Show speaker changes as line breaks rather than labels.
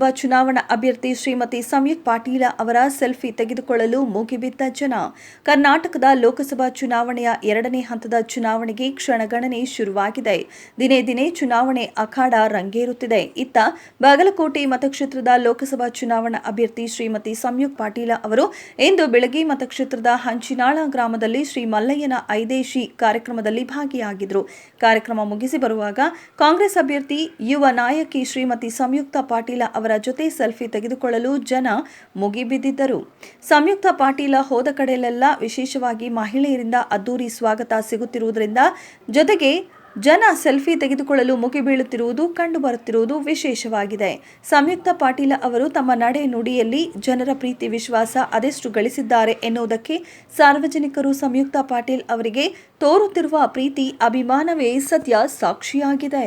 ಲೋಕಸಭಾ ಚುನಾವಣಾ ಅಭ್ಯರ್ಥಿ ಶ್ರೀಮತಿ ಸಂಯುಕ್ತ ಪಾಟೀಲ ಅವರ ಸೆಲ್ಫಿ ತೆಗೆದುಕೊಳ್ಳಲು ಮುಗಿಬಿದ್ದ ಜನ. ಕರ್ನಾಟಕದ ಲೋಕಸಭಾ ಚುನಾವಣೆಯ 2ನೇ ಹಂತದ ಚುನಾವಣೆಗೆ ಕ್ಷಣಗಣನೆ ಶುರುವಾಗಿದೆ. ದಿನೇ ದಿನೇ ಚುನಾವಣೆ ಅಖಾಡ ರಂಗೇರುತ್ತಿದೆ. ಇತ್ತ ಬಾಗಲಕೋಟೆ ಮತಕ್ಷೇತ್ರದ ಲೋಕಸಭಾ ಚುನಾವಣಾ ಅಭ್ಯರ್ಥಿ ಶ್ರೀಮತಿ ಸಂಯುಕ್ತ ಪಾಟೀಲ ಅವರು ಇಂದು ಬೆಳಗ್ಗೆ ಮತಕ್ಷೇತ್ರದ ಹಂಚಿನಾಳ ಗ್ರಾಮದಲ್ಲಿ ಶ್ರೀ ಮಲ್ಲಯ್ಯನ ಐದೇಶಿ ಕಾರ್ಯಕ್ರಮದಲ್ಲಿ ಭಾಗಿಯಾಗಿದ್ದರು. ಕಾರ್ಯಕ್ರಮ ಮುಗಿಸಿ ಬರುವಾಗ ಕಾಂಗ್ರೆಸ್ ಅಭ್ಯರ್ಥಿ ಯುವ ನಾಯಕಿ ಶ್ರೀಮತಿ ಸಂಯುಕ್ತ ಪಾಟೀಲ ಅವರ ಜೊತೆ ಸೆಲ್ಫಿ ತೆಗೆದುಕೊಳ್ಳಲು ಜನ ಮುಗಿಬಿದ್ದಿದ್ದರು. ಸಂಯುಕ್ತ ಪಾಟೀಲ ಹೋದ ಕಡೆಯಲ್ಲೆಲ್ಲ ವಿಶೇಷವಾಗಿ ಮಹಿಳೆಯರಿಂದ ಅದ್ದೂರಿ ಸ್ವಾಗತ ಸಿಗುತ್ತಿರುವುದರಿಂದ ಜೊತೆಗೆ ಜನ ಸೆಲ್ಫಿ ತೆಗೆದುಕೊಳ್ಳಲು ಮುಗಿಬೀಳುತ್ತಿರುವುದು ಕಂಡುಬರುತ್ತಿರುವುದು ವಿಶೇಷವಾಗಿದೆ. ಸಂಯುಕ್ತ ಪಾಟೀಲ ಅವರು ತಮ್ಮ ನಡೆ ನುಡಿಯಲ್ಲಿ ಜನರ ಪ್ರೀತಿ ವಿಶ್ವಾಸ ಅದೆಷ್ಟು ಗಳಿಸಿದ್ದಾರೆ ಎನ್ನುವುದಕ್ಕೆ ಸಾರ್ವಜನಿಕರು ಸಂಯುಕ್ತ ಪಾಟೀಲ್ ಅವರಿಗೆ ತೋರುತ್ತಿರುವ ಪ್ರೀತಿ ಅಭಿಮಾನವೇ ಸದ್ಯ ಸಾಕ್ಷಿಯಾಗಿದೆ.